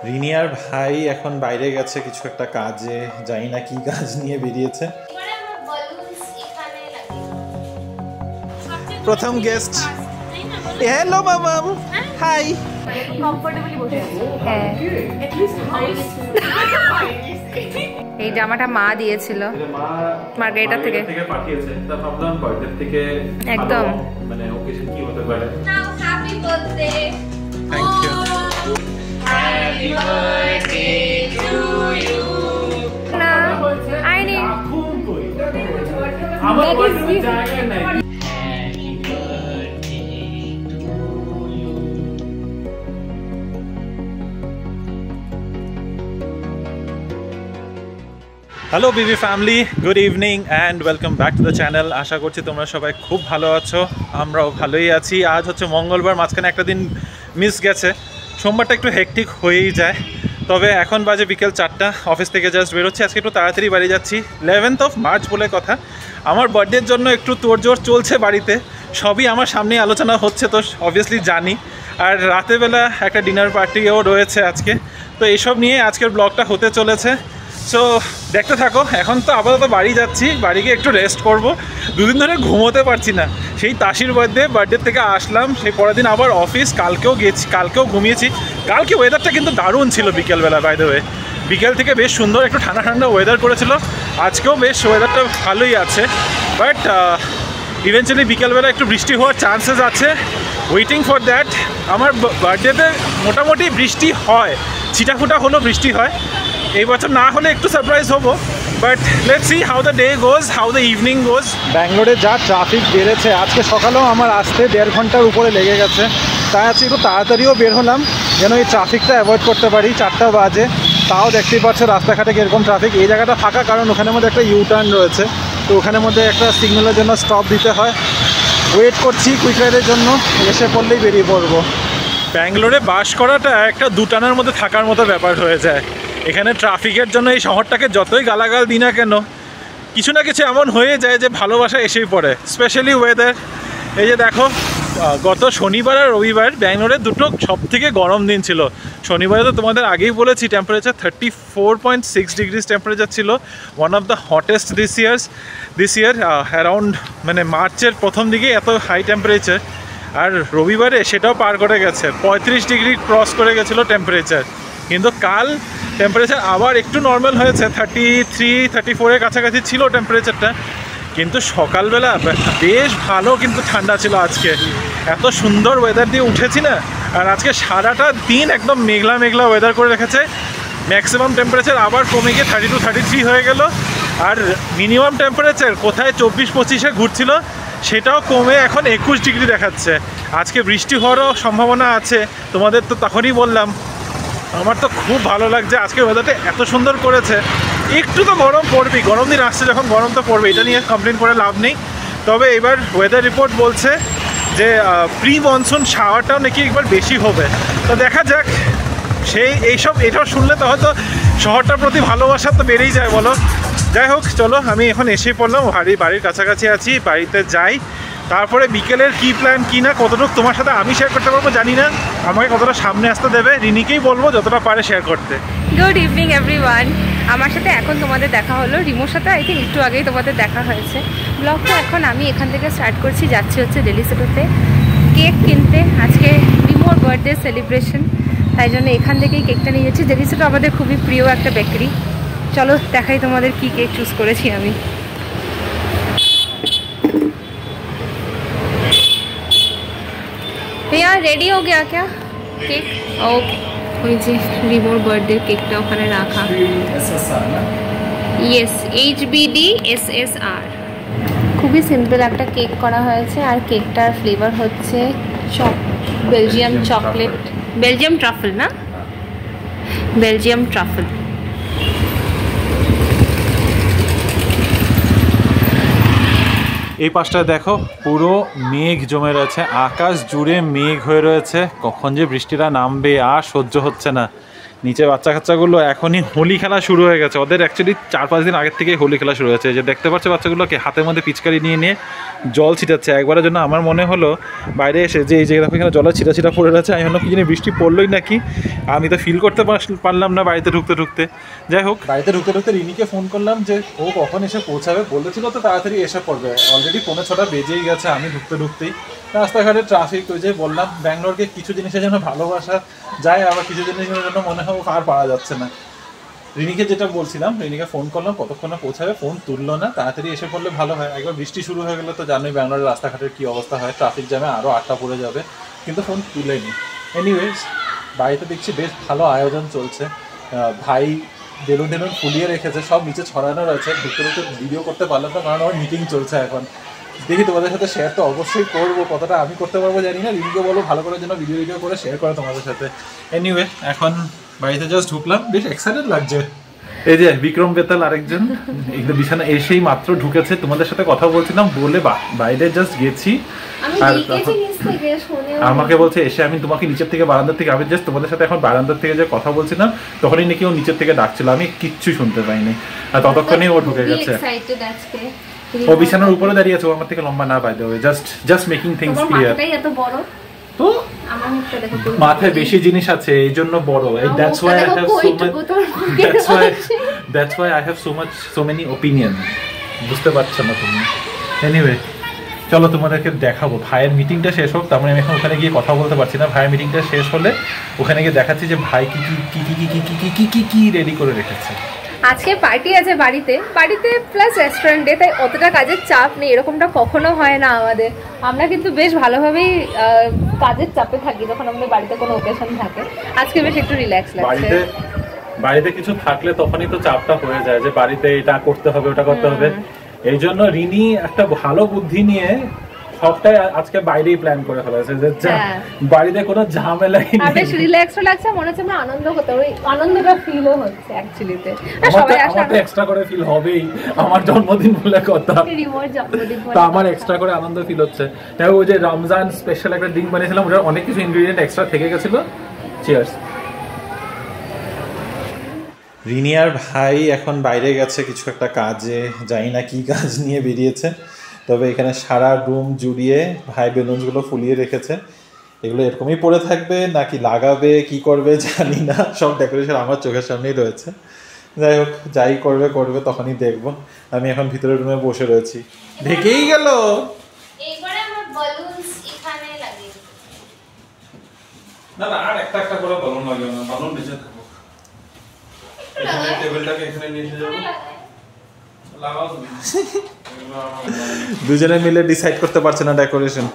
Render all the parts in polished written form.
রিনিয়ার ভাই এখন বাইরে গেছে কিছু একটা কাজে, জানি না কি কাজ নিয়ে বেরিয়েছে। প্রথম গেস্ট। হ্যালো মামাম, হাই। কমফোর্টেবলি বসে আছি। হ্যাঁ, এই জামাটা মা দিয়েছিল মার্গারিটা থেকে পাঠিয়েছে। তা ভাবলাম বার্থডে থেকে একদম মানে ওকেশন কি হতে পারে। Happy birthday. Thank you. Happy birthday to you. না আই নি আমার বার্থডে জায়গা নাই। Hello BB family, good evening and welcome back to the channel. আশা করছি তোমরা সবাই খুব ভালো আছো, আমরাও ভালোই আছি। আজ হচ্ছে মঙ্গলবার, মাঝখানে একটা দিন মিস গেছে। সোমবারটা একটু হেকটিক হয়েই যায়, তবে এখন বাজে বিকেল 4টা, অফিস থেকে জাস্ট বেরোচ্ছি। আজকে একটু তাড়াতাড়ি বাড়ি যাচ্ছি। 11th of March বলে কথা। আমার বার্থডের জন্য একটু তোড়জোড় চলছে বাড়িতে, সবই আমার সামনেই আলোচনা হচ্ছে, তো অবভিয়াসলি জানি। আর রাতেরবেলা একটা ডিনার পার্টিও রয়েছে আজকে, তো এইসব নিয়ে আজকের ব্লগটা হতে চলেছে। সো দেখতে থাকো। এখন তো আপাতত বাড়ি যাচ্ছি, বাড়ি গিয়ে একটু রেস্ট করবো। দুদিন ধরে ঘুমোতে পারছি না, সেই তাসির বার্থডে থেকে আসলাম, সেই পরের দিন আবার অফিস, কালকেও ঘুমিয়েছি। কালকে ওয়েদারটা কিন্তু দারুণ ছিল বিকেলবেলা, বাই দ্য ওয়ে বিকেল থেকে বেশ সুন্দর একটু ঠান্ডা ঠান্ডা ওয়েদার করেছিল। আজকেও বেশ ওয়েদারটা ভালোই আছে, বাট ইভেনচুয়ালি বিকেলবেলা একটু বৃষ্টি হওয়ার চান্সেস আছে। Waiting for that. আমার বার্থডেতে মোটামুটি বৃষ্টি হয়, ছিটাফোটা হলেও বৃষ্টি হয়। এই বছর না হলে একটু সারপ্রাইজ হবো, but let's see how the day goes, how the evening goes. ব্যাঙ্গালোরে যা ট্রাফিক বেড়েছে, আজকে সকালেও আমার আসতে 1.5 ঘন্টার উপরে লেগে গেছে। তাই আজকে একটু তাড়াতাড়িও বের হলাম যেন এই ট্রাফিকটা অ্যাভয়েড করতে পারি। 4টা বাজে, তাও দেখতেই পাচ্ছ রাস্তাঘাটে কীরকম ট্রাফিক। এই জায়গাটা ফাঁকা কারণ ওখানের মধ্যে একটা ইউটার্ন রয়েছে, তো ওখানের মধ্যে একটা সিগন্যালের জন্য স্টপ দিতে হয়। ওয়েট করছি কুইক রাইডের জন্য, এসে পড়লেই বেরিয়ে পড়বো। ব্যাঙ্গালোরে বাস করাটা একটা দুটানার মধ্যে থাকার মতো ব্যাপার হয়ে যায়। এখানে ট্রাফিকের জন্য এই শহরটাকে যতই গালাগাল দিই না কেন, কিছু না কিছু এমন হয়ে যায় যে ভালোবাসা এসেই পড়ে। Specially weather. এই যে দেখো, গত শনিবার আর রবিবার ব্যাঙ্গালোরে দুটো সবথেকে গরম দিন ছিল। শনিবারে তো তোমাদের আগেই বলেছি টেম্পারেচার 34.6 ডিগ্রিজ টেম্পারেচার ছিল, one of the hottest this year around, মানে মার্চের প্রথম দিকে এত হাই টেম্পারেচার। আর রবিবারে সেটাও পার করে গেছে, 35 ডিগ্রি ক্রস করে গেছিলো টেম্পারেচার। কিন্তু কাল টেম্পারেচার আবার একটু নর্মাল হয়েছে, 33-34-এর কাছাকাছি ছিল টেম্পারেচারটা। কিন্তু সকালবেলা বেশ ভালো কিন্তু ঠান্ডা ছিল আজকে। এত সুন্দর ওয়েদার দিয়ে উঠেছি না। আর আজকে সারাটা দিন একদম মেঘলা মেঘলা ওয়েদার করে রেখেছে। ম্যাক্সিমাম টেম্পারেচার আবার কমে গিয়ে 32-33 হয়ে গেল। আর মিনিমাম টেম্পারেচার কোথায় 24-25-এ ঘুরছিল, সেটাও কমে এখন 21 ডিগ্রি দেখাচ্ছে। আজকে বৃষ্টি হওয়ারও সম্ভাবনা আছে, তোমাদের তো তখনই বললাম। আমার তো খুব ভালো লাগছে, আজকে ওয়েদারটা এত সুন্দর করেছে। একটু তো গরম পড়বেই, গরম দিন আসছে যখন গরম তো পড়বে, এটা নিয়ে কমপ্লেন করে লাভ নেই। তবে এবার ওয়েদার রিপোর্ট বলছে যে প্রি মনসুন শাওয়ারটাও নাকি একবার বেশি হবে। তো দেখা যাক, এটাও শুনলে তো হয়তো শহরটার প্রতি ভালোবাসা তো বেড়েই যায় বলো। যাই হোক, চলো আমি এখন এসে পড়লাম, বাড়ির কাছাকাছি আছি, বাড়িতে যাই। তারপরে বিকেলের কী প্ল্যান কী না কতটুকু তোমার সাথে আমি শেয়ার করতে পারবো জানি না, আমাকে কতটা সামনে আসতে দেবে। রিনিকেই বলবো যতটা পারে শেয়ার করতে। Good evening everyone. আমার সাথে এখন তোমাদের দেখা হলো, রিমোর সাথে আই থিঙ্ক একটু আগেই তোমাদের দেখা হয়েছে। ব্লগটা এখন আমি এখান থেকে স্টার্ট করছি, যাচ্ছি হচ্ছে ডেলিসেটোতে কেক কিনতে। আজকে রিমোর বার্থডে সেলিব্রেশন, তাই জন্য এখান থেকেই কেকটা নিয়ে যাচ্ছি। ডেলিসেটো আমাদের খুবই প্রিয় একটা বেকারি। চলো দেখাই তোমাদের কি কেক চুজ করেছি আমি। भैया रेडी हो गया क्या केक? ओके, ওই যে রিমোর বার্থডে কেকটা ওখানে রাখা। Yes, HBD SSR। খুবই সিম্পল একটা কেক করা হয়েছে, আর কেকটার ফ্লেভার হচ্ছে বেলজিয়াম চকলেট, বেলজিয়াম ট্রাফল না, বেলজিয়াম ট্রাফল। এই পাশটা দেখো, পুরো মেঘ জমে রয়েছে, আকাশ জুড়ে মেঘ হয়ে রয়েছে। কখন যে বৃষ্টিটা নামবে আর সহ্য হচ্ছে না। নিচে বাচ্চা কাচ্চাগুলো এখনই হোলি খেলা শুরু হয়ে গেছে। ওদের অ্যাকচুয়ালি 4-5 দিন আগের থেকেই হোলি খেলা শুরু হয়েছে। যে দেখতে পাচ্ছে বাচ্চাগুলোকে হাতের মধ্যে পিচকারি নিয়ে নিয়ে জল ছিটাচ্ছে। একবারের জন্য আমার মনে হলো বাইরে এসে যে এই জায়গা এখানে জলের ছিটা পড়ে রয়েছে, আমি ভাবলাম কি জানি বৃষ্টি পড়লোই নাকি, আমি তো ফিল করতে পারলাম না বাড়িতে ঢুকতে। যাই হোক, বাড়িতে ঢুকতে রিনিকে ফোন করলাম যে ও কখন এসে পৌঁছাবে, বলেছিল তো তাড়াতাড়ি এসে পড়বে। অলরেডি 5:45 বেজেই গেছে আমি ঢুকতেই। রাস্তাঘাটে ট্রাফিক, ওই যে বললাম ব্যাঙ্গালোরকে কিছু জিনিসের জন্য ভালোবাসা যায়, আবার কিছু জিনিসের জন্য মনে হয় আর পাওয়া যাচ্ছে না। রিনিকে যেটা বলছিলাম, রিনিকে ফোন করলাম কতক্ষণে পৌঁছাবে, ফোন তুললো না। তাড়াতাড়ি এসে পড়লে ভালো হয়। একবার বৃষ্টি শুরু হয়ে গেলে তো জানোই ব্যাঙ্গালোরের রাস্তাঘাটের কী অবস্থা হয়, ট্রাফিক জ্যামে আরও আটটা পড়ে যাবে। কিন্তু ফোন তুলেনি। এনিওয়েজ, বাড়িতে দেখছি বেশ ভালো আয়োজন চলছে। ভাই বেলুন ফুলিয়ে রেখেছে, সব নিচে ছড়ানো রয়েছে। ঢুকতে ভিডিও করতে পারলাম না, কারণ আমার মিটিং চলছে এখন। দেখি তোমাদের সাথে শেয়ার তো অবশ্যই করবো, কতটা আমি করতে পারবো জানি না। রিনিকে বলো ভালো করার জন্য ভিডিও করে শেয়ার করে তোমাদের সাথে। এনিওয়ে, এখন বাড়িতে জাস্ট ঢুকলাম, বেশ এক্সাইটেড লাগছে। এই যে বিক্রম বেতাল আরেকজন এগুলো বিছানা এসেই মাত্র ঢুকেছে, তোমাদের সাথে কথা বলছিলাম বলে বাইরে জাস্ট গেছি, আর আমাকে বলছে এসে আমি তোমাকে নিচের থেকে বারান্দার থেকে, আমি জাস্ট তোমাদের সাথে এখন বারান্দার থেকে যে কথা বলছিলাম তখনই নাকি ও নিচের থেকে ডাকছিল, আমি কিচ্ছু শুনতে পাইনি। আর ততক্ষণে ও ঢুকে গেছে। ও বিছানার উপরে দাঁড়িয়ে আছে, ও আমার থেকে লম্বা না, by the way, just making things clear. তো মাথায় বেশি জিনিস আছে এই জন্য বড়। That's why I have so many opinion. বুঝতে পারছো না তুমি? এনিওয়ে, চলো তোমাদেরকে দেখাবো। ভাইয়ের মিটিংটা শেষ হোক, তার মানে আমি এখন ওখানে গিয়ে কথা বলতে পারছি না। ভাইয়ের মিটিংটা শেষ হলে ওখানে গিয়ে দেখাচ্ছি যে ভাই কি রেডি করে রেখেছে। আজকে পার্টি আছে বাড়িতে প্লাস রেস্টুরেন্টে, তাই অতটা কাজের চাপ নেই। এরকমটা কখনো হয় না আমাদের। আমরা কিন্তু বেশ ভালোভাবেই কাজের চাপে থাকি যখন আমাদের বাড়িতে কোনো ওকেশন থাকে। আজকে বেশ একটু রিল্যাক্স লাগছে। বাড়িতে কিছু থাকলে তখনই তো চাপটা হয়ে যায় যে বাড়িতে এটা করতে হবে ওটা করতে হবে। এই জন্য রিনি একটা ভালো বুদ্ধি নিয়ে সবটাই আজকে বাইরেই প্ল্যান করে ফেলেছে, যে বাড়িতে কোনো ঝামেলাই নেই। বেশ রিল্যাক্সও লাগছে, মনে হচ্ছে আমরা আনন্দ করতে, ওই আনন্দটা ফিলও হচ্ছে অ্যাকচুয়ালিতে। সবাই আসলে এক্সট্রা করে ফিল হবেই, আমার জন্মদিন বলে কথা, তো আমার এক্সট্রা করে আনন্দ ফিল হচ্ছে। তাই ওই যে রমজান স্পেশাল একটা ড্রিঙ্ক বানিয়েছিলাম, ওটার অনেক কিছু ইনগ্রেডিয়েন্ট এক্সট্রা থেকে গেছিল। চিয়ার্স। রিনি আর ভাই এখন বাইরে গেছে কিছু একটা কাজে, জানি না কি কাজ নিয়ে বেরিয়েছে। তবে এখানে সারা রুম জুড়িয়ে ভাই বেলুনসগুলো ফুলিয়ে রেখেছে। এগুলো এরকমই পড়ে থাকবে নাকি লাগাবে, কি করবে জানি না। সব ডেকোরেশন আমার চোখের সামনেই রয়েছে। যাই হোক, যাই করবে তখনই দেখবো। আমি এখন ভিতরের রুমে বসে রয়েছি। ঢেকেই গেল। না আর একটা করে বালুন লাগবে না, বালুন নিচে থাকবো। এখানে টেবিলটাকে এখানে নিয়ে এসে যাবো। লাগাও তুমি। দুজনে মিলে ডিসাইড করতে পারছে না ডেকোরেশন।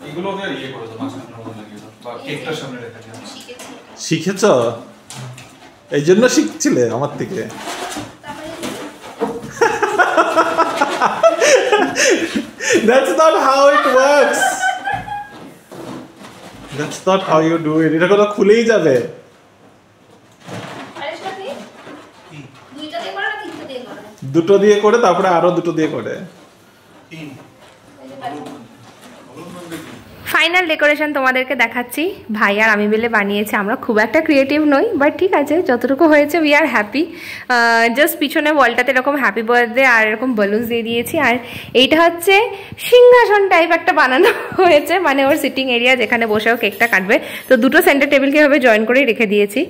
এগুলোকে ইয়ে করে দাও, মাঝখানে লাগিয়ে দাও বা কেকটার সামনে রেখে দাও। শিখেছো? এই জন্য শিখছিলে আমার থেকে? That's not how it works. That's not how you do it. এটা কোনো খুলেই যাবে। দুটো দিয়ে করে তারপরে আরো দুটো দিয়ে করে। ফাইনাল ডেকোরেশন তোমাদেরকে দেখাচ্ছি। ভাই আর আমি মিলে বানিয়েছি। আমরা খুব একটা ক্রিয়েটিভ নই, বাট ঠিক আছে, যতটুকু হয়েছে উই আর হ্যাপি। জাস্ট পিছনে ওয়ালটাতে এরকম হ্যাপি বার্থডে আর এরকম বেলুনস দিয়ে দিয়েছি। আর এইটা হচ্ছে সিংহাসন টাইপ একটা বানানো হয়েছে, মানে ওর সিটিং এরিয়া, যেখানে বসেও কেকটা কাটবে। তো দুটো সেন্টার টেবিলকে এভাবে জয়েন করেই রেখে দিয়েছি।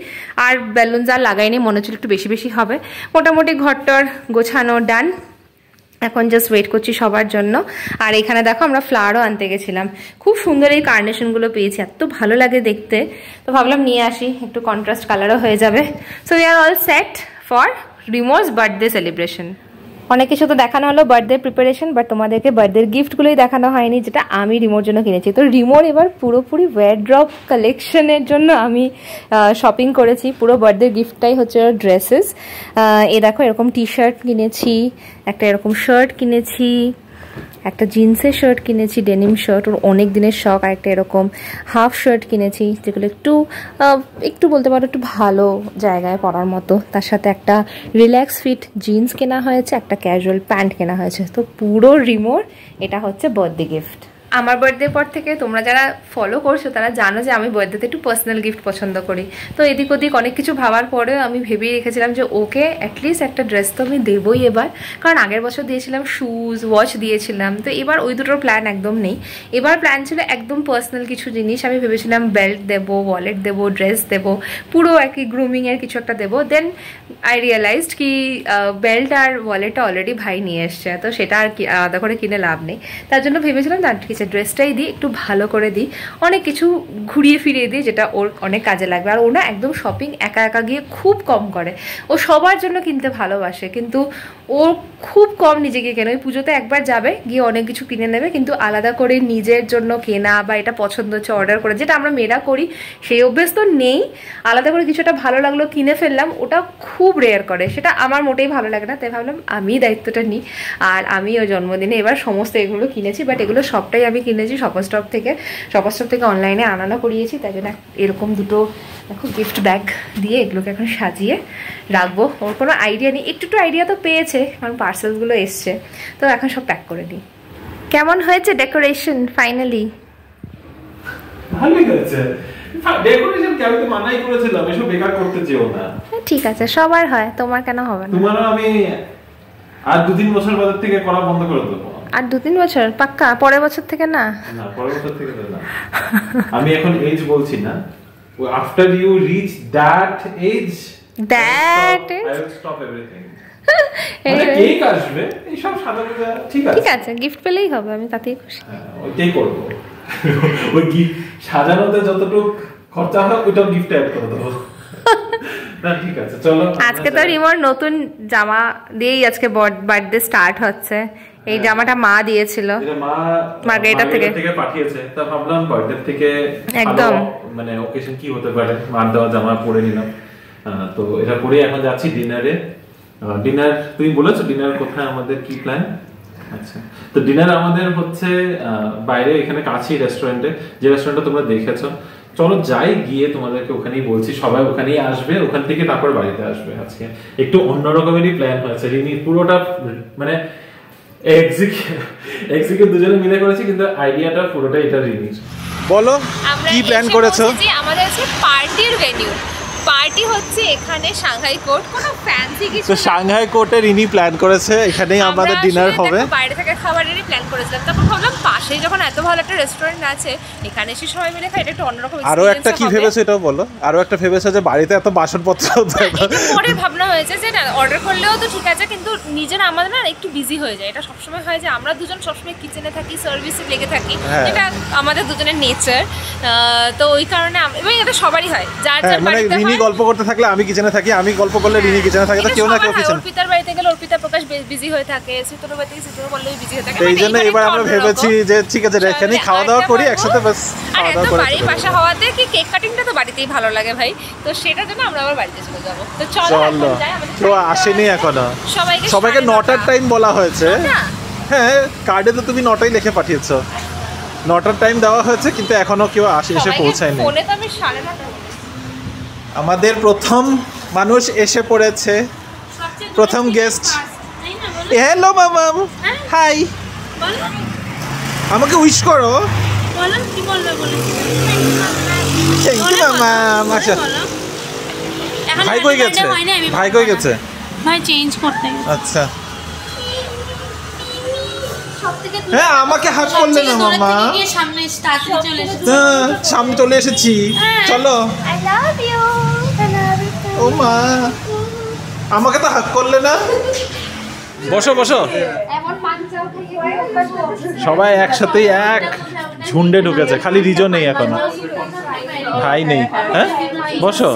আর বেলুনস আর লাগাইনি, মনে হচ্ছিল একটু বেশি হবে। মোটামুটি ঘরটার গোছানো ডান। এখন জাস্ট ওয়েট করছি সবার জন্য। আর এখানে দেখো আমরা ফ্লাওয়ারও আনতে গেছিলাম। খুব সুন্দর এই কার্নেশনগুলো পেয়েছি, এত ভালো লাগে দেখতে। তো ভাবলাম নিয়ে আসি, একটু কন্ট্রাস্ট কালারও হয়ে যাবে। So we are all set for Rimo's birthday celebration. অনেক কিছু তো দেখানো হলো বার্থডে প্রিপারেশন, বাট তোমাদেরকে বার্থডের গিফটগুলোই দেখানো হয়নি, যেটা আমি রিমোর জন্য কিনেছি। তো রিমোর এবার পুরোপুরি ওয়ারড্রপ কালেকশনের জন্য আমি শপিং করেছি। পুরো বার্থডে গিফটটাই হচ্ছে ড্রেসেস। এ দেখো, এরকম টি শার্ট কিনেছি, একটা এরকম শার্ট কিনেছি, একটা জিন্সের শার্ট কিনেছি, ডেনিম শার্ট, ওর অনেক দিনের শখ। আর একটা এরকম হাফ শার্ট কিনেছি, যেগুলো একটু বলতে পারো একটু ভালো জায়গায় পরার মতো। তার সাথে একটা রিল্যাক্স ফিট জিন্স কেনা হয়েছে, একটা ক্যাজুয়াল প্যান্ট কেনা হয়েছে। তো পুরো রিমোর এটা হচ্ছে বার্থডে গিফট। আমার বার্থডে পর থেকে তোমরা যারা ফলো করছো তারা জানো যে আমি বার্থডেতে একটু পার্সোনাল গিফট পছন্দ করি। তো এদিক ওদিক অনেক কিছু ভাবার পরেও আমি ভেবেই রেখেছিলাম যে ওকে অ্যাটলিস্ট একটা ড্রেস তো আমি দেবই এবার, কারণ আগের বছর দিয়েছিলাম শুজ ওয়াচ দিয়েছিলাম, তো এবার ওই দুটোর প্ল্যান একদম নেই। এবার প্ল্যান ছিল একদম পার্সোনাল কিছু জিনিস। আমি ভেবেছিলাম বেল্ট দেবো, ওয়ালেট দেবো, ড্রেস দেবো, পুরো আর কি গ্রুমিংয়ের কিছু একটা দেবো। দেন আই রিয়েলাইজড কি বেল্ট আর ওয়ালেটটা অলরেডি ভাই নিয়ে এসছে, তো সেটা আর কি আলাদা করে কিনে লাভ নেই। তার জন্য ভেবেছিলাম তার ঠিক আছে ড্রেসটাই দিই, একটু ভালো করে দিই, অনেক কিছু ঘুরিয়ে ফিরিয়ে দিই যেটা ওর অনেক কাজে লাগবে। আর ও না একদম শপিং একা একা গিয়ে খুব কম করে, ও সবার জন্য কিনতে ভালোবাসে, কিন্তু ও খুব কম নিজেকে কেনে। ওই পুজোতে একবার যাবে, গিয়ে অনেক কিছু কিনে নেবে, কিন্তু আলাদা করে নিজের জন্য কেনা বা এটা পছন্দ হচ্ছে অর্ডার করে, যেটা আমরা মেয়েরা করি সেই অভ্যেস তো নেই। আলাদা করে কিছুটা ভালো লাগলো কিনে ফেললাম, ওটা খুব রেয়ার করে, সেটা আমার মোটেই ভালো লাগে না। তাই ভাবলাম আমি দায়িত্বটা নিই, আর আমি ওই জন্মদিনে এবার সমস্ত এগুলো কিনেছি। বাট এগুলো সবটাই আমি কিনেছি শপার স্টপ থেকে অনলাইনে আনানো করিয়েছি। তাই জন্য এরকম দুটো দেখো গিফট ব্যাগ দিয়ে এগুলোকে এখন সাজিয়ে রাখবো। ওর কোনো আইডিয়া নেই, একটু আইডিয়া তো পেয়েছে কারণ পার্সেলগুলো এসছে, তো এখন সব প্যাক করে দিই। কেমন হয়েছে ডেকোরেশন ফাইনালি? ভালোই হয়েছে। ডেকোরেশন কি আমি তো মানাই করেছিলাম, এসব বেকার করতে চেও না। ঠিক আছে, সবার হয়, তোমার কেন হবে না? তোমারও আমি আর 2-3 বছর বাদ থেকে করা বন্ধ করে দেবো। আর 2-3 বছর পাক্কা? পরের বছর থেকে না? না, পরের বছর থেকে না। আমি এখন এজ বলছি না, after you reach that age I will stop everything. মানে কেক আসবে, এই সব সাদা পূজা ঠিক আছে, ঠিক আছে, গিফট পেলেই হবে, আমি তাতেই খুশি। ওইটাই করব। ওই গিফট সাজানোতে যতটুকু খরচা হয় ওইটাও গিফট অ্যাড করে দেবো। না ঠিক আছে, চলো। আজকে তো রিমোর নতুন জামা দিয়েই আজকে বার্থডে স্টার্ট হচ্ছে। এই জামাটা মা দিয়েছিল, এটা মা মার্কেটা থেকে পাঠিয়েছে। তা ভাবলাম বার্থডে থেকে একদম মানে ওকেশন কি হতে পারে, মার দেওয়া জামা পরে নিলাম। তো এটা পরে এখন যাচ্ছি ডিনারে। ডিনার তুমি বলেছো ডিনার কোথায়, আমাদের কি প্ল্যান? আচ্ছা, তো ডিনার আমাদের হচ্ছে বাইরে, এখানে কাছেই রেস্টুরেন্টে, যে রেস্টুরেন্টটা তোমরা দেখেছো। চলো যাই, গিয়ে তোমাদেরকে ওখানেই বলছি, সবাই ওখানেই আসবে, ওখান থেকে তারপর বাড়িতে আসবে। আজকে একটু অন্যরকমেরই প্ল্যান হয়েছে। রিনি পুরোটা মানে এক্সিকিউট দুজনে মিলে করেছি, কিন্তু আইডিয়াটা পুরোটা এটা রিনির। বলো কি প্ল্যান করেছো? আমাদের আছে পার্টির ভেন্যু। পার্টি হচ্ছে এখানে সাংহাই কোর্ট, কোনো ফ্যান্সি কিছু তো সাংহাই কোর্টে রিনি প্ল্যান করেছে, এখানেই আমাদের ডিনার হবে। বাইরে থেকে খাবারেরই প্ল্যান করেছিলাম, তারপর ভাবলাম পাশেই যখন এত ভালো একটা রেস্টুরেন্ট আছে এখানে এসে সবাই মিলে খাই, এটা একটু অন্যরকম। আরো একটা কি ভেবেছো এটাও বলো? আরো একটা ভেবেছো যে বাড়িতে এত বাসনপত্র, পরে ভাবনা হয়েছে যে না অর্ডার করলেও তো ঠিক আছে, কিন্তু নিজের আমাদের না একটু বিজি হয়ে যায়। এটা সবসময় হয় যে আমরা দুজন সবসময় কিচেনে থাকি, সার্ভিসে লেগে থাকি, এটা আমাদের দুজনের নেচার। তো ওই কারণে এবং এটা সবারই হয়, যার যার বাড়িতে হয়। রিনি গল্প করতে থাকলে আমি কিচেনে থাকি, আমি গল্প করলে রিনি কিচেনে থাকে, তো কেউ না কেউ কিচেনে। অর্পিতার বাড়িতে গেলে অর্পিতা প্রকাশ বিজি হয়ে থাকে, সিতুর বাড়িতে সিতুর বললেই বিজি হয়ে থাকে। এই জন্য এবার আমরা ভেবেছি যে ঠিক আছে এখানেই খাওয়া দাওয়া করি একসাথে, বাস খাওয়া দাওয়া করে। বাড়ির পাশে হওয়াতে কি কেক কাটিংটা তো বাড়িতেই ভালো লাগে ভাই, তো সেটার জন্য আমরা আবার বাড়িতে চলে যাব। তো চলো এখন যাই। তো আসেনি এখনো, সবাইকে 9টার টাইম বলা হয়েছে। হ্যাঁ, কার্ডে তো তুমি 9টাই লিখে পাঠিয়েছো, 9টার টাইম দেওয়া হয়েছে, কিন্তু এখনো কেউ এসে পৌঁছায়নি। ফোনে তো আমি 9:30। আমাদের প্রথম মানুষ এসে পড়েছে, প্রথম গেস্ট। হ্যালো মামাম, হাই, আমাকে উইশ করো। থ্যাংক ইউ মামাম। আচ্ছা, ভাই কই গেছে? ভাই কই গেছে? ভাই চেঞ্জ করতে। আচ্ছা, হ্যাঁ আমাকে হাত করলে না মামা। সামনে চলে এসেছি, চলো। ও মা, আমাকে তো হাত করলে না। বসো বসো, সবাই একসাথেই এক ঝুন্ডে ঢুকেছে, খালি রিজো নেই এখন, ভাই নেই। হ্যাঁ বসো,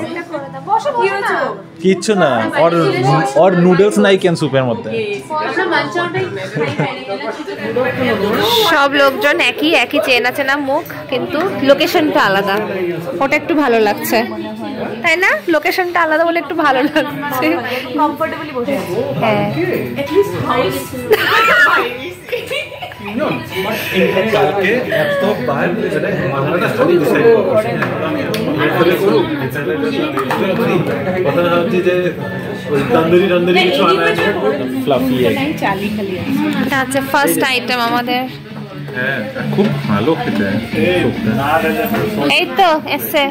কিচ্ছু না, ওর নুডলস নাই কেন স্যুপের মধ্যে। সব লোকজন একই চেনা চেনা মুখ, কিন্তু লোকেশনটা আলাদা, ওটা একটু ভালো লাগছে তাই না? লোকেশনটা আলাদা বলে একটু ভালো লাগছে, কমফোর্টেবলি বসে। হ্যাঁ ফার্স্ট আইটেম আমাদের হ্যাঁ খুব ভালো খেতে। এই তো এসছে,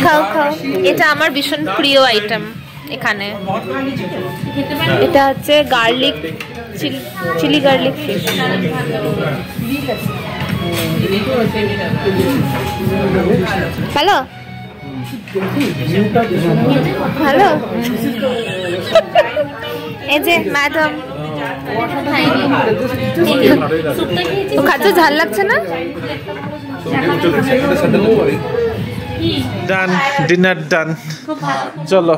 খাও খাও। এটা আমার ভীষণ প্রিয় আইটেম এখানে। এটা হচ্ছে গার্লিক চিলি গার্লিক ফিশ। ভালো ভালো। এই যে ম্যাডাম খাচ্ছ, ঝাল লাগছে না? ডান, ডিনার ডান। চলো।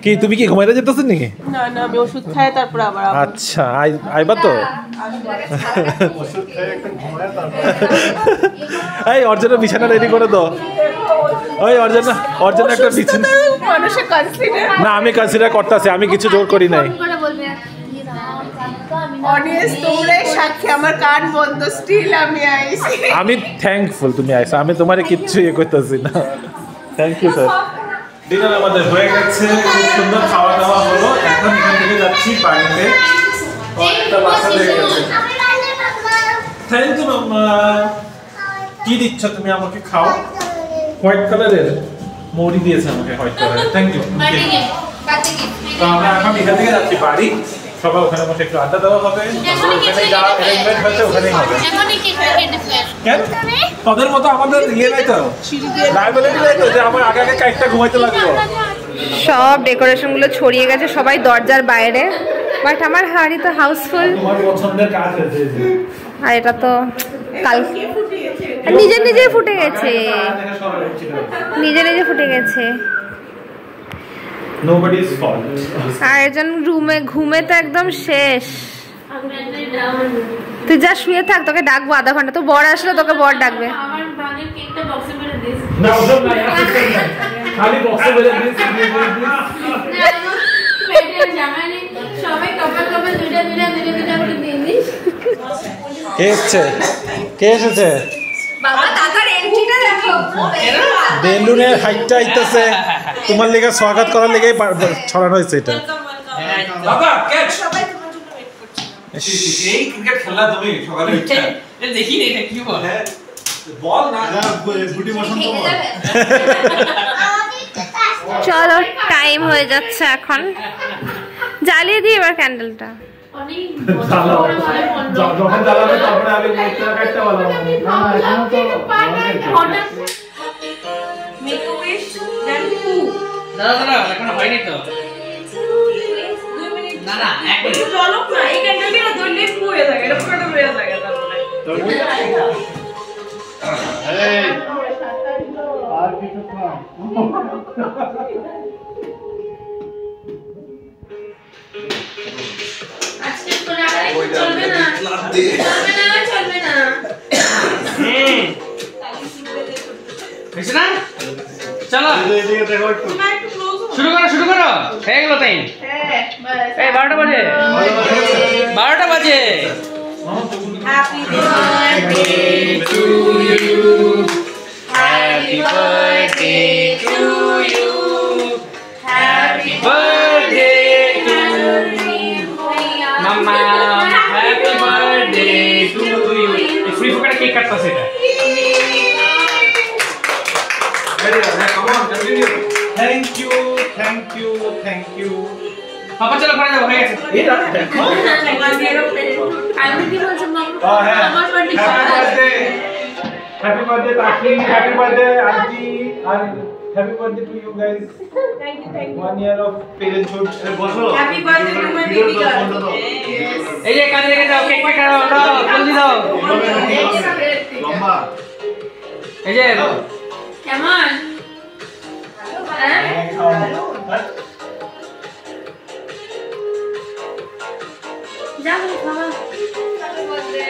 কি তুমি কি ঘুমাইতে যেতেছো নাকি? না না, আমি ওষুধ খাই তারপর আবার আচ্ছা, আইবা তো। এই অর্জনা বিছানা রেডি করে দাও। ওই অর্জনা একটা বিছানা। মানুষের কনসিডার না, আমি কনসিডার করতেছি, আমি কিছু জোর করি নাই। অডিয়েন্স তোমরা সাক্ষী, আমার কান বন্ধ, স্টিল আমি আইছি। আমি থ্যাঙ্কফুল তুমি আইছো, আমি তোমারে কিচ্ছু ইয়ে করতেছি না। Thank you sir. ডিনার আমাদের হয়ে গেছে, খুব সুন্দর খাওয়া দাওয়া হলো। এখন এখান থেকে যাচ্ছি বাড়িতে। একটা বাসা হয়ে গেছে। থ্যাংক ইউ মাম্মা। কি দিচ্ছ তুমি আমাকে? খাও। হোয়াইট কালারের মৌরি দিয়েছে আমাকে, হোয়াইট কালারের। Thank you. তো আমরা এখন এখান থেকে যাচ্ছি বাড়ি। সবাই ওখানে বসে একটু আড্ডা দেওয়া হবে। ওখানে যা অ্যারেঞ্জমেন্ট হয়েছে ওখানেই হবে। কেন তোদের মতো আমাদের ইয়ে নাই তো, লাইবিলিটি নাই তো যে আমার আগে আগে কাইটটা ঘুমাইতে লাগলো। সব ডেকোরেশন গুলো ছড়িয়ে গেছে সবাই দরজার বাইরে, বাট আমার হাড়ি তো হাউসফুল। তোমার পছন্দের কাজ হয়েছে। আর এটা তো কাল নিজে নিজে ফুটে গেছে, নিজে নিজে ফুটে গেছে। Nobody's fault. আর একজন রুমে ঘুমে তো একদম শেষ। তুই যা শুয়ে থাক, তোকে ডাকবো আধা ঘন্টা। তো বর আসলে তোকে বর ডাকবে। না ওসব না, খালি বক্সে বলে দিস। কে এসেছে? বাবা দাদার এন্ট্রিটা দেখো। বেলুনের হাইটটা আইতেছে, তোমার লেগে স্বাগত করার লেগেই ছড়ানো হয়েছে এটা। বাবা ক্যাচ সবাই তোমার জন্য ওয়েট করছে। এই ক্রিকেট খেলা তুমি সকালে উঠে দেখি না, এটা কি বল? বল না গুটি মোশন তো বল। চলো, টাইম হয়ে যাচ্ছে এখন। জ্বালিয়ে দিই এবার ক্যান্ডেলটা। যখন জ্বালাবে তখন আমি কাটতে বললাম। মেক আ উইশ দেন হু। দাদা এখনো হয়নি তো। না না, এক মিনিট চলো না, এই ক্যান্ডেলটা ধরলে ফু হয়ে থাকে, এটা পুরোটা হয়ে থাকে তারপরে। এই আর কিছু খাও। আজকে তো চলবে না, চলবে না। হয়েছে না? চলো এদিকে দেখো একটু। তোমার একটু ক্লোজ হও। শুরু করো হয়ে গেল টাইম। হ্যাঁ বাস। এই 12টা বাজে, 12টা বাজে। Happy birthday to you, happy birthday to you, happy birthday to mamma, happy birthday to you. ফ্রি ফুকারে কেক কাটতাছে এটা। Thank you. পাপা চলো ঘরে যাবো, হয়ে গেছে। এটা দেখো। আমি কি বলছি মাম্মা? হ্যাঁ, আমার বার্থডে হ্যাপি বার্থডে তাকি, হ্যাপি বার্থডে আন্টি, আর happy birthday to you guys. Thank you. 1 year of parenthood. বসো। Happy birthday to my baby girl. এই যে কাজে লেগে যাও, কেক কাটাও, দাও জলদি দাও। লম্বা। এই যে কেমন? যাও বাবা। Happy birthday.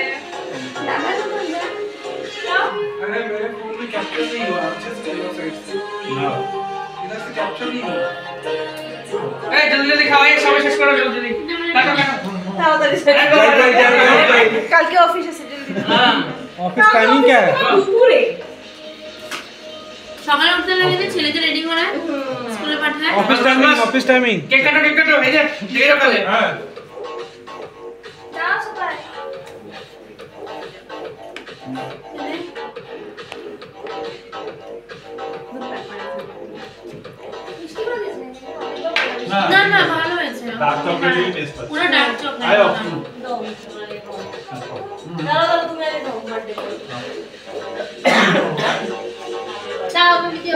अरे मेरे फोन में कैप्चर नहीं हुआ, just your side से। इधर से कैप्चर नहीं हुआ। এই জলদি জলদি খাও, এই সবাই শেষ করো জলদি জলদি। কাটো কাটো। তাড়াতাড়ি কালকে অফিস আছে জলদি। হ্যাঁ ऑफिस टाइमिंग क्या है? দুপুরে সকালে উঠতে লাগে যে ছেলেদের রেডি করে স্কুলে পাঠায়। Office timing. কেক কাটো, কেক কাটো। এই যে দেখে রাখো। हाँ। না না ভালো হয়েছে ডার্ক চকলেটই টেস্ট আছে পুরো ডার্ক চকলেট আই অফ টু দাও তুমি আরে দাও বার্থডে দাও আমি ভিডিও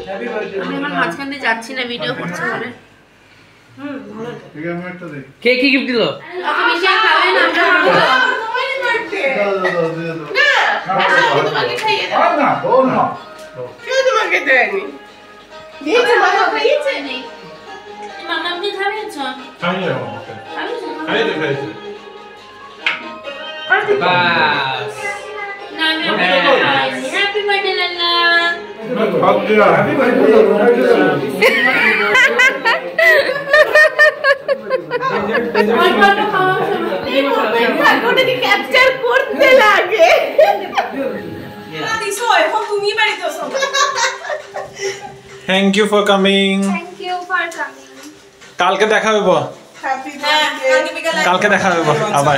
হ্যাপি বার্থডে আমি আমার মাঝখানে যাচ্ছি না ভিডিও করছি বলে ঠিক আছে একটা দে কে কি গিফট দিল আপনি বেশি খাবে না আমরা তোমারই বার্থডে দাও দিয়ে দাও না আমি তোমাকে খাইয়ে দেব আর না ও না কেউ তোমাকে দেয়নি দিয়েছে মামা দিয়েছে নেই মামা আপনি খাবেছো খাইয়ে দাও আমাকে খাবেছো খাইয়ে দে বাস না আমি হ্যাপি বার্থডে লালা হ্যাপি বার্থডে অল্প অল্প খাওয়া ওটা কি ক্যাপচার করতে লাগে না দিছো এখন তুমি বাড়িতে আসো thank you for coming thank you for coming. কালকে দেখা হইব হ্যাপি বার্থডে কালকে দেখা হইব আবার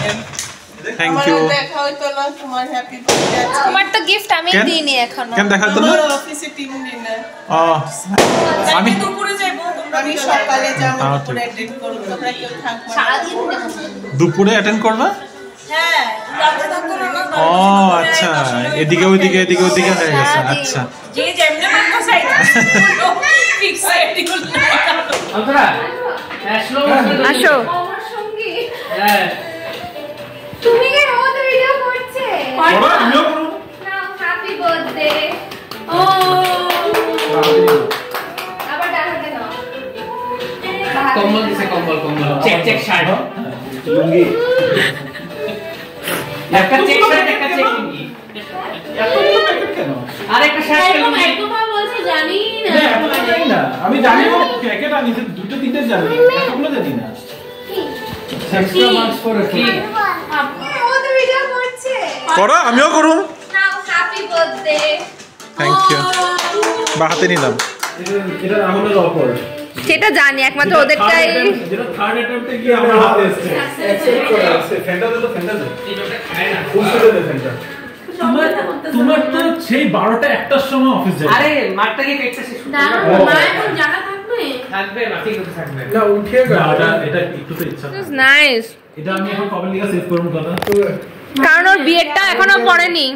থ্যাংক ইউ দেখা হইতো না তোমার হ্যাপি বার্থডে আজকে তোমার তো গিফট আমি কেন? দিইনি এখনো। কেন দেখা হইতো না আমার অফিসে টিম ডিনার ও আমি দুপুরে যাইবো আমি সকালে যাব তাও দুপুরে অ্যাটেন্ড করব তোমরা কেউ থাকবে না সারাদিন দুপুরে অ্যাটেন্ড করবা হ্যাঁ রাতে থাকো না ও আচ্ছা এদিকে ওইদিকে হয়ে গেছে আচ্ছা যে যেমনে মন চাইছে ফিক্স শিডিউল অন্তরা স্লো আসো। আমার সঙ্গে হ্যাঁ তুমি কেন ওদের ভিডিও করছে? করো আমিও করব নাও হ্যাপি বার্থডে। ও আবার ডাকতে নাও। কম্বল দিছে কম্বল চেক শার্ট লুঙ্গি একটা চেক শার্ট একটা চেক লুঙ্গি আর একটা শার্ট এরকম একদম বলছে জানি না আমি জানি না প্যাকেট আনিছে দুটো তিনটে জানি এতগুলো জানি না এক্সট্রা মার্কস ফর কি ওদের ভিডিও করছে। করো আমিও করুম নাও হ্যাপি বার্থডে। থ্যাংক ইউ বা হাতে নিলাম এটা রাহুলের অফার সেটা জানি একমাত্র ওদেরটাই। যেটা থার্ড অ্যাটেম্পটে গিয়ে আমার হাতে এসেছে অ্যাকসেপ্ট করা আছে ফেন্টা দিলো ফেন্টা দে এটা খায় না বুঝতে দে ফেন্টা তোমার তো সেই 12টা 1টার সময় অফিস যাবে আরে মারটা কি কেকটা শেষ করতে দাঁড়া মা এখন জায়গা থাকবে থাকবে বাকি করতে থাকবে না উঠে না, গেল এটা একটু তো ইচ্ছা নাইস। এটা আমি এখন কবে লিখে সেভ করব কথা কারণ ওর বিয়েটা এখনো পড়েনি।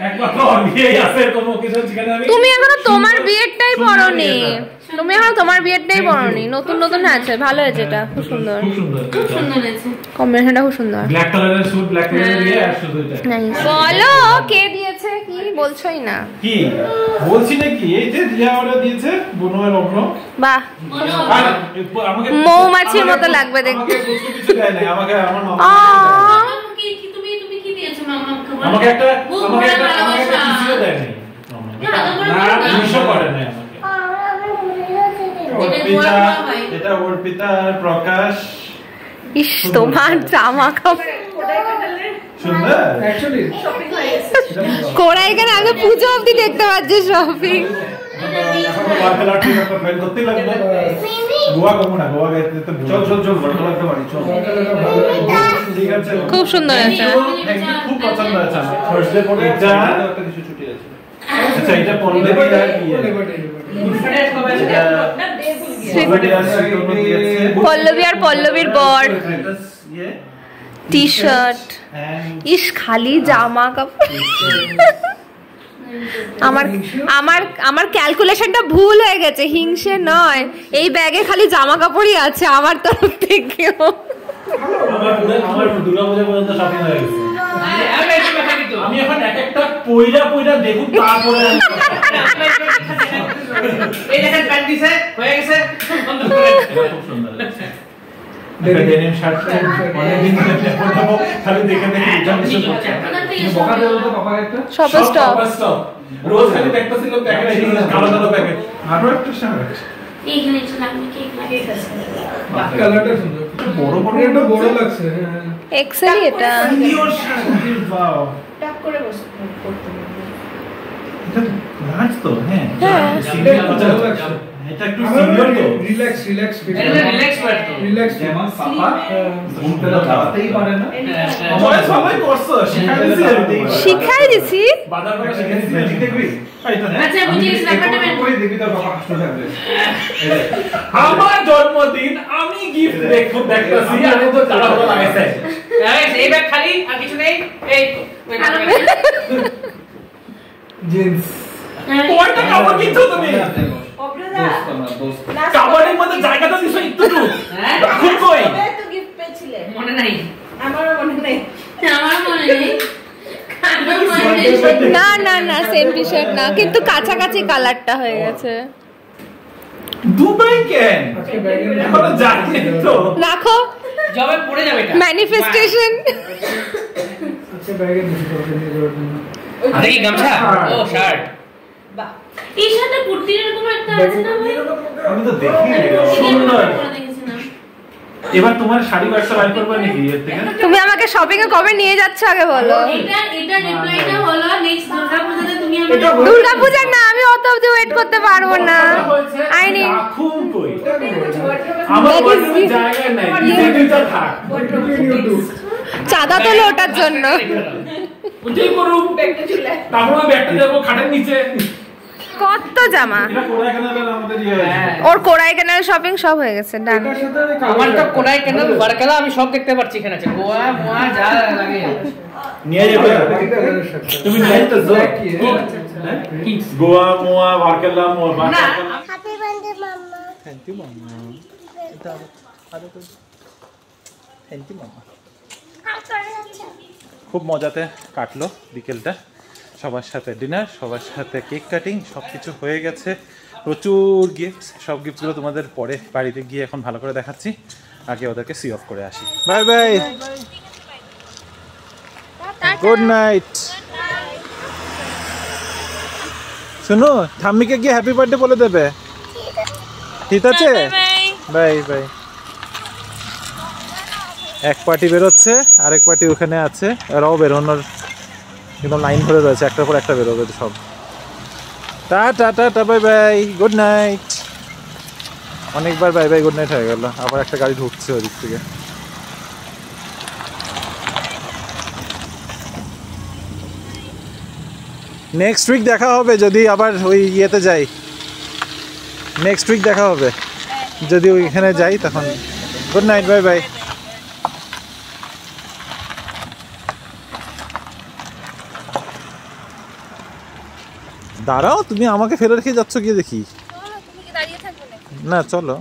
একবার তো বিয়ে আছে এরকম occasion যেখানে আমি তুমি এখনো তোমার বিয়েটাই পড়নি। তুমি এখনো তোমার বিয়েটাই পড়নি। নতুন নতুন আছে, ভালো হয়েছে এটা, খুব সুন্দর। খুব সুন্দর খুব সুন্দর হয়েছে কম্বিনেশনটা খুব সুন্দর। ব্ল্যাক কালারের স্যুট ব্ল্যাক কালারের দিয়ে আর শুধু এটা নাইস। বলো কে দিয়েছে, কি বলছোই না। কি বলছি নাকি এই যে দিয়া অর্ডার দিয়েছে বনোয়ার অগ্ন বাহ, আর আমাকে মৌমাছির মতো লাগবে দেখতে। আমাকে কিছু দেয় নাই আমাকে আমার মামা কি কি তুমি তুমি কি দিয়েছো মামাকে আমাকে একটা বুক আমাকে ভরা একটা ভালোবাসা। কিছুও দেয় নাই না, না জিনিসও করে নাই আমাকে অর্পিতা এটা অর্পিতা আর প্রকাশ ইস, তোমার জামা কাপড় সুন্দর অ্যাকচুয়ালি কোরা এখানে আগে পুজো অবধি দেখতে পাচ্ছি শপিং। এখন তো বারবার লাঠি একটা ফাইল করতেই লাগবে গোয়া কমু না গোয়া গেতে তো চল বড় লাগতে পারি চল ঠিক আছে খুব সুন্দর আছে। থ্যাংক ইউ খুব পছন্দ আছে আমার থার্সডে পরে এটা একটা কিছু ছুটি আছে আচ্ছা এটা পড়লে কি আর কি পল্লবী আর পল্লবীর বর টি শার্ট। ইস, খালি জামা কাপড়। আমার আমার আমার ক্যালকুলেশনটা ভুল হয়ে গেছে, হিংসে নয়। এই ব্যাগে খালি জামা কাপড়ই আছে আমার তরফ থেকেও। আমার দুর্গাপূজা পর্যন্ত শপিং হয়ে গেছে আমি একটু কথা দিত আমি এখন এক একটা পয়লা দেখুন তারপরে এই দেখেন প্যান্ট দিছে হয়ে গেছে বন্ধ করে খুব সুন্দর লাগছে এটা ডেনিম শার্ট অনেকদিন ধরে পরবো খালি দেখে এটা মিশন করছে বকা দেবো তো পাপা একটা Shopper stop. স্টপ রোজ খালি দেখতেছিল প্যাকেট কালো কালো প্যাকেট আরো একটা শার্ট এইখানে একটু লাগবে কেক লাগবে কালারটা সুন্দর বড় বড় এটা বড় লাগছে হ্যাঁ এক্সেল এটা। সিনিয়র শার্ট ওয়াও টপ করে বসে করতে এটা লাঞ্চ তো হ্যাঁ হ্যাঁ। সিনিয়র ভালো লাগছে এটা একটু সিনিয়র তো রিল্যাক্স এটা রিল্যাক্স পার্ট তো রিল্যাক্স যেমন সাফা ঘুমতে দাঁড়াতেই পারে না আমার সবাই করছো শিখাই দিছি বাজার করে শিখেছি ম্যাজিক দেখবি এটা না আচ্ছা বুঝিস ব্যাপারটা করে দেখবি তো বাবা কষ্ট থাকবে আমার জন্মদিন আমি গিফট দেখতেছি আমি তো তাড়াহুড়ো লাগাইছে এই ব্যাগ খালি আর কিছু নেই এই জিন্স ওইটা কাপড় কিনছো তুমি অপরাধা কাপড়ের মধ্যে জায়গাটা দিছো একটু রাখুন কই তো গিফট পেয়েছিলে মনে নাই আমারও মনে নেই আমার মনে নেই আমার মনে নেই না না না সেম টি শার্ট না কিন্তু কাছাকাছি কালারটা হয়ে গেছে দুবাই কেন এখনো যাইনি তো রাখো জবে পড়ে যাবে এটা ম্যানিফেস্টেশন আচ্ছা ব্যাগে দিছি তো আরে কি গামছা ও শার্ট বাহ এই সাথে কুর্তির এরকম একটা আছে না ভাই আমি তো দেখিনি সুন্দর দেখেছিলাম এবার তোমার শাড়ি ব্যবসা বাইর করবে নাকি এর থেকে তুমি আমাকে শপিং এ কবে নিয়ে যাচ্ছ আগে বলো এটা রিপ্লাইটা হলো নেক্সট দুর্গাপূজাতে তুমি আমাকে দুর্গাপূজা না আমি অত অবধি ওয়েট করতে পারবো না আই নি রাখুন কই আমার ওয়ার্ডরোবে জায়গা নাই দিদিটা থাক চাঁদা তোলো ওটার জন্য ওইটাই করুন ব্যাগটা চলে তারপর ওই ব্যাগটা দেবো খাটের নিচে কত জামা এটা কোরাই কানালের আমাদের ইয়ে ওর কোরাই ক্যানাল শপিং সব হয়ে গেছে ডান এটার সাথে আমার তো কোনাই ক্যানেল বারকালা আমি সব দেখতে পাচ্ছি এখানে আছে গোয়া মোয়া যা লাগে নিয়ে যাবে তুমি নিয়ে তো যাও গোয়া মোয়া বারকেলা মোয়া না খুব মজাতে কাটলো বিকেলটা সবার সাথে ডিনার সবার সাথে কেক কাটিং সব কিছু হয়ে গেছে প্রচুর গিফটস সব গিফটসগুলো তোমাদের পরে বাড়িতে গিয়ে এখন ভালো করে দেখাচ্ছি আগে ওদেরকে সি অফ করে আসি বাই বাই গুড নাইট শুনো ঠাম্মিকে গিয়ে হ্যাপি বার্থডে বলে দেবে ঠিক আছে বাই বাই এক পার্টি বেরোচ্ছে আরেক পার্টি ওখানে আছে ওরাও বেরোনোর একদম লাইন ধরে রয়েছে একটার পর একটা বেরোবে সব tata tata bye bye good night অনেকবার বাই বাই গুড নাইট হয়ে গেল আবার একটা গাড়ি ঢুকছে ওদিক থেকে নেক্সট উইক দেখা হবে যদি আবার ওই ইয়েতে যাই নেক্সট উইক দেখা হবে যদি ওইখানে যাই তখন গুড নাইট বাই বাই দাঁড়াও তুমি আমাকে ফেলে রেখে যাচ্ছ গিয়ে দেখি না চলো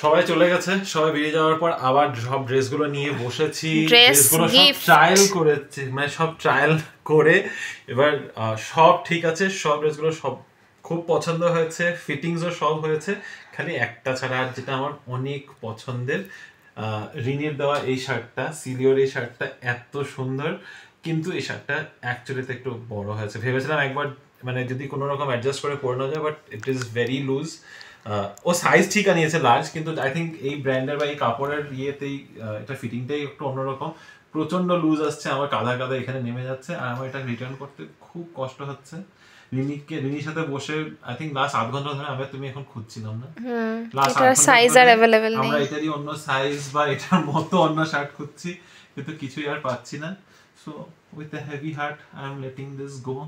সবাই চলে গেছে সবাই বেরিয়ে যাওয়ার পর আবার সব ড্রেসগুলো নিয়ে বসেছি ড্রেসগুলো সব ট্রায়াল করেছি মানে সব ট্রায়াল করে এবার সব ঠিক আছে সব ড্রেসগুলো সব খুব পছন্দ হয়েছে ফিটিংসও সব হয়েছে খালি একটা ছাড়া আর যেটা আমার অনেক পছন্দের রিনির দেওয়া এই শার্টটা সিলিওর এই শার্টটা এত সুন্দর কিন্তু এই শার্টটা অ্যাকচুয়ালিতে একটু বড় হয়েছে ভেবেছিলাম একবার মানে যদি কোনো রকম অ্যাডজাস্ট করে পরে নেওয়া যায় but it is very loose ও সাইজ ঠিক আনিয়েছে লার্জ কিন্তু আই থিঙ্ক এই ব্র্যান্ডের বা এই কাপড়ের ইয়েতেই এটা ফিটিংটাই একটু অন্যরকম প্রচন্ড লুজ আসছে আমার কাঁধা কাঁধা এখানে নেমে যাচ্ছে আর আমার এটা রিটার্ন করতে খুব কষ্ট হচ্ছে রিনির সাথে বসে আই থিঙ্ক লাস্ট 8 ঘন্টা ধরে আমি তুমি এখন খুঁজছিলাম না লাস্ট সাইজ আর अवेलेबल নেই আমরা এটারই অন্য সাইজ বা এটার মতো অন্য শার্ট খুঁজছি কিন্তু কিছুই আর পাচ্ছি না so with a heavy heart I am letting this go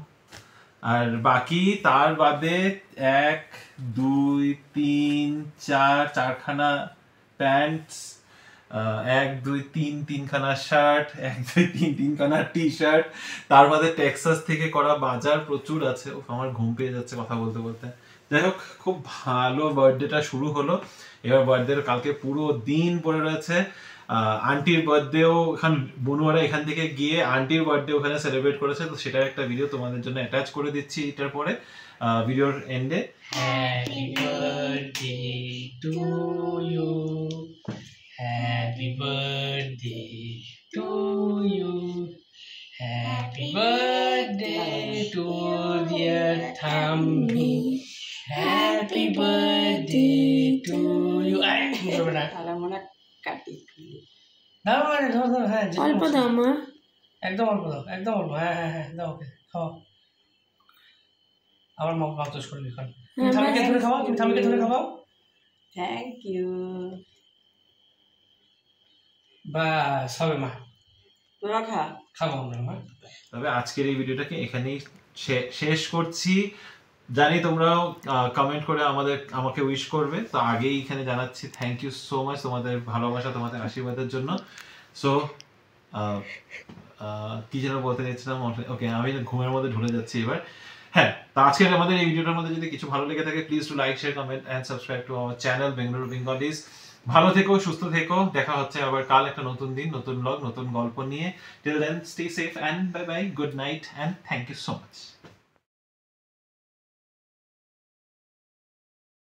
আর বাকি তার বাদে 1 2 3 4 চারখানা প্যান্টস 1 2 3 তিনখানা শার্ট 1 2 3 তিনখানা টি শার্ট তার বাদে টেক্সাস থেকে করা বাজার প্রচুর আছে আমার ঘুম পেয়ে যাচ্ছে কথা বলতে বলতে যাই হোক খুব ভালো বার্থডেটা শুরু হলো এবার বার্থডে কালকে পুরো দিন পড়ে রয়েছে আন্টির বার্থডেও এখান বনুয়ারা এখান থেকে গিয়ে আন্টির বার্থডে ওখানে সেলিব্রেট করেছে তো সেটার একটা ভিডিও তোমাদের জন্য অ্যাটাচ করে দিচ্ছি এটার পরে ভিডিওর এন্ডে happy birthday to you happy birthday to you happy birthday to dear Thammi happy birthday to you আরে করবে না আলামনা কাটি দাও মানে ধর ধর হ্যাঁ অল্প দাও মা একদম অল্প দাও একদম অল্প হ্যাঁ হ্যাঁ হ্যাঁ দাও ওকে খাও আমার মা বাতস করবি এখন তুমি থামিকে ধরে খাও তুমি থামিকে ধরে খাও থ্যাংক ইউ বা সবে মা তোরা খা খাবো আমরা মা। তবে আজকের এই ভিডিওটাকে এখানেই শেষ করছি। জানি তোমরাও কমেন্ট করে আমাকে উইশ করবে, তো আগেই এখানে জানাচ্ছি থ্যাংক ইউ সো মাচ তোমাদের ভালোবাসা, তোমাদের আশীর্বাদের জন্য। সো কি যেন বলতে চাইছিলাম, ওকে আমি ঘুমের মধ্যে ঢুলে যাচ্ছি এবার। হ্যাঁ, তো আজকের আমাদের এই ভিডিওটার মধ্যে যদি কিছু ভালো লেগে থাকে please to like, share, comment and subscribe to our channel Bengaluru Bengalis. ভালো থেকো, সুস্থ থেকো, দেখা হচ্ছে আবার কাল একটা নতুন দিন, নতুন ব্লগ, নতুন গল্প নিয়ে। Till then stay safe and bye bye, good night and thank you so much.